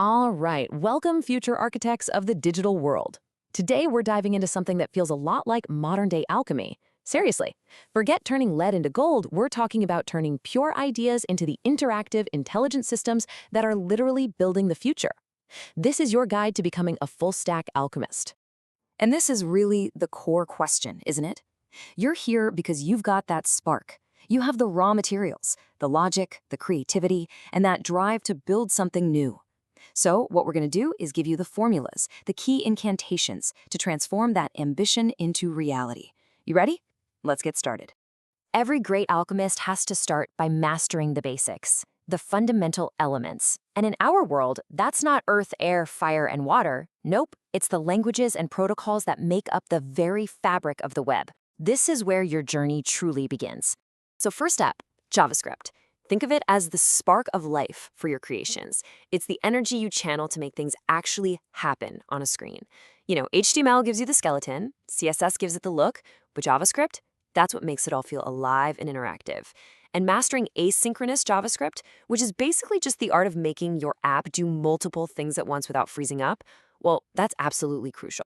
All right, welcome future architects of the digital world. Today we're diving into something that feels a lot like modern-day alchemy. Seriously, forget turning lead into gold, we're talking about turning pure ideas into the interactive, intelligent systems that are literally building the future. This is your guide to becoming a full-stack alchemist. And this is really the core question, isn't it? You're here because you've got that spark. You have the raw materials, the logic, the creativity, and that drive to build something new. So what we're going to do is give you the formulas, the key incantations to transform that ambition into reality. You ready? Let's get started. Every great alchemist has to start by mastering the basics, the fundamental elements. And in our world, that's not earth, air, fire, and water. Nope, it's the languages and protocols that make up the very fabric of the web. This is where your journey truly begins. So first up, JavaScript. Think of it as the spark of life for your creations. It's the energy you channel to make things actually happen on a screen. HTML gives you the skeleton, CSS gives it the look, but JavaScript, that's what makes it all feel alive and interactive. And mastering asynchronous JavaScript, which is basically just the art of making your app do multiple things at once without freezing up, well, that's absolutely crucial.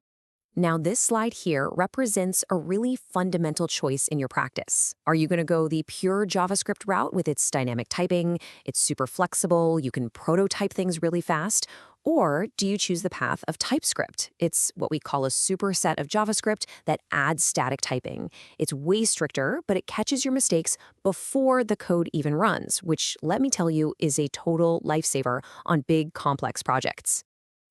Now, this slide here represents a really fundamental choice in your practice. Are you going to go the pure JavaScript route with its dynamic typing, it's super flexible, you can prototype things really fast? Or do you choose the path of TypeScript? It's what we call a superset of JavaScript that adds static typing. It's way stricter, but it catches your mistakes before the code even runs, which, let me tell you, is a total lifesaver on big, complex projects.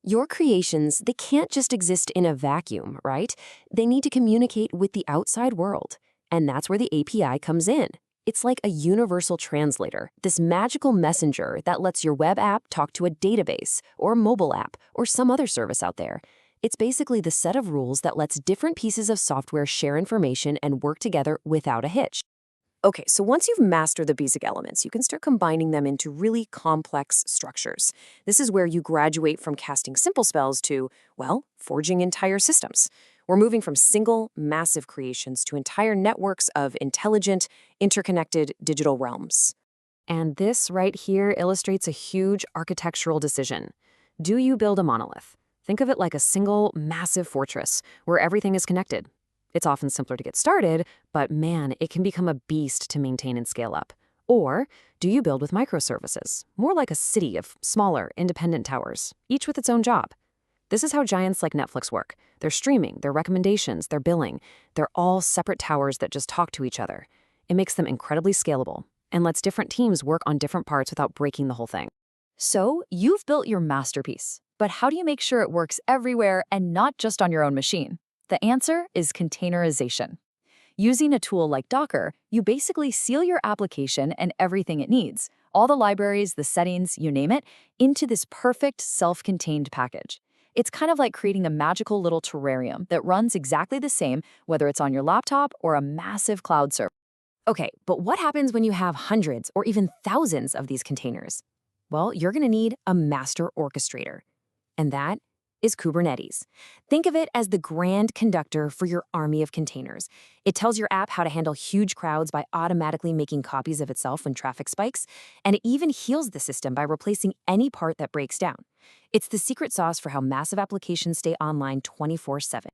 Your creations, they can't just exist in a vacuum, right? They need to communicate with the outside world. And that's where the API comes in. It's like a universal translator, this magical messenger that lets your web app talk to a database or a mobile app or some other service out there. It's basically the set of rules that lets different pieces of software share information and work together without a hitch. Okay, so once you've mastered the basic elements, you can start combining them into really complex structures. This is where you graduate from casting simple spells to, well, forging entire systems. We're moving from single, massive creations to entire networks of intelligent, interconnected digital realms. And this right here illustrates a huge architectural decision. Do you build a monolith? Think of it like a single, massive fortress where everything is connected. It's often simpler to get started, but man, it can become a beast to maintain and scale up. Or do you build with microservices, more like a city of smaller, independent towers, each with its own job? This is how giants like Netflix work. They're streaming, their recommendations, their billing. They're all separate towers that just talk to each other. It makes them incredibly scalable and lets different teams work on different parts without breaking the whole thing. So, you've built your masterpiece, but how do you make sure it works everywhere and not just on your own machine? The answer is containerization. Using a tool like Docker, you basically seal your application and everything it needs, all the libraries, the settings, you name it, into this perfect self-contained package. It's kind of like creating a magical little terrarium that runs exactly the same whether it's on your laptop or a massive cloud server. Okay, but what happens when you have hundreds or even thousands of these containers? Well, you're going to need a master orchestrator. And that is Kubernetes. Think of it as the grand conductor for your army of containers. It tells your app how to handle huge crowds by automatically making copies of itself when traffic spikes, and it even heals the system by replacing any part that breaks down. It's the secret sauce for how massive applications stay online 24/7.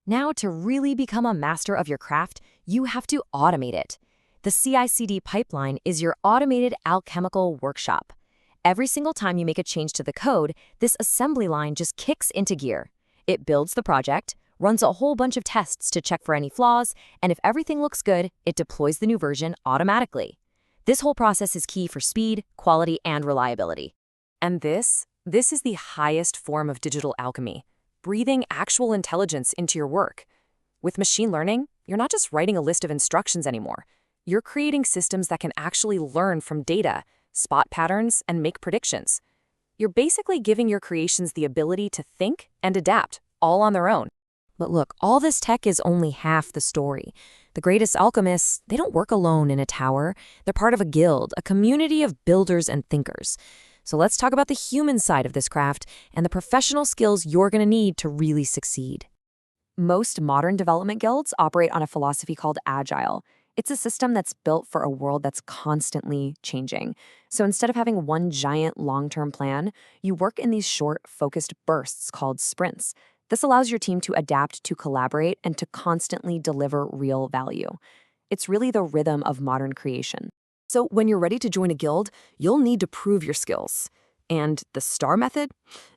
Now, to really become a master of your craft, you have to automate it. The CI/CD pipeline is your automated alchemical workshop. Every single time you make a change to the code, this assembly line just kicks into gear. It builds the project, runs a whole bunch of tests to check for any flaws, and if everything looks good, it deploys the new version automatically. This whole process is key for speed, quality, and reliability. And this is the highest form of digital alchemy, breathing actual intelligence into your work. With machine learning, you're not just writing a list of instructions anymore. You're creating systems that can actually learn from data, spot patterns, and make predictions. You're basically giving your creations the ability to think and adapt, all on their own. But look, all this tech is only half the story. The greatest alchemists, they don't work alone in a tower. They're part of a guild, a community of builders and thinkers. So let's talk about the human side of this craft and the professional skills you're going to need to really succeed. Most modern development guilds operate on a philosophy called Agile. It's a system that's built for a world that's constantly changing. So instead of having one giant long-term plan, you work in these short, focused bursts called sprints. This allows your team to adapt, to collaborate, and to constantly deliver real value. It's really the rhythm of modern creation. So when you're ready to join a guild, you'll need to prove your skills. And the STAR method?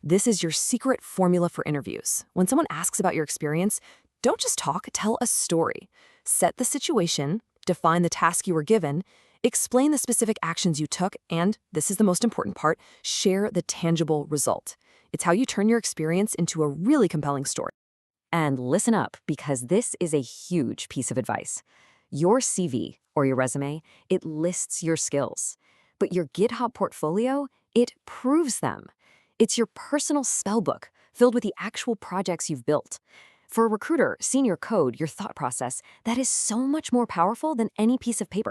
This is your secret formula for interviews. When someone asks about your experience, don't just talk, tell a story. Set the situation, define the task you were given, explain the specific actions you took, and, this is the most important part, share the tangible result. It's how you turn your experience into a really compelling story. And listen up, because this is a huge piece of advice. Your CV, or your resume, it lists your skills. But your GitHub portfolio, it proves them. It's your personal spellbook, filled with the actual projects you've built. For a recruiter, seeing your code, your thought process, that is so much more powerful than any piece of paper.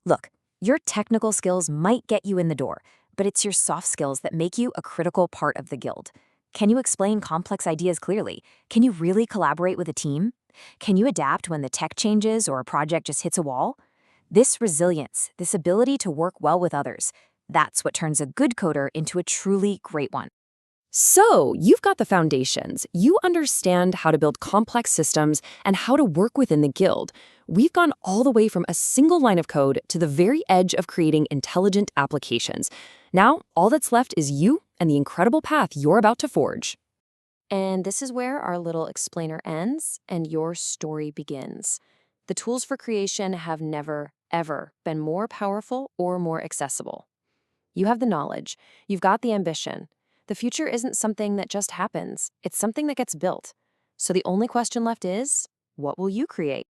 Look, your technical skills might get you in the door, but it's your soft skills that make you a critical part of the guild. Can you explain complex ideas clearly? Can you really collaborate with a team? Can you adapt when the tech changes or a project just hits a wall? This resilience, this ability to work well with others, that's what turns a good coder into a truly great one. So, you've got the foundations. You understand how to build complex systems and how to work within the guild. We've gone all the way from a single line of code to the very edge of creating intelligent applications. Now, all that's left is you and the incredible path you're about to forge. And this is where our little explainer ends and your story begins. The tools for creation have never, ever been more powerful or more accessible. You have the knowledge, you've got the ambition. The future isn't something that just happens, it's something that gets built. So the only question left is, what will you create?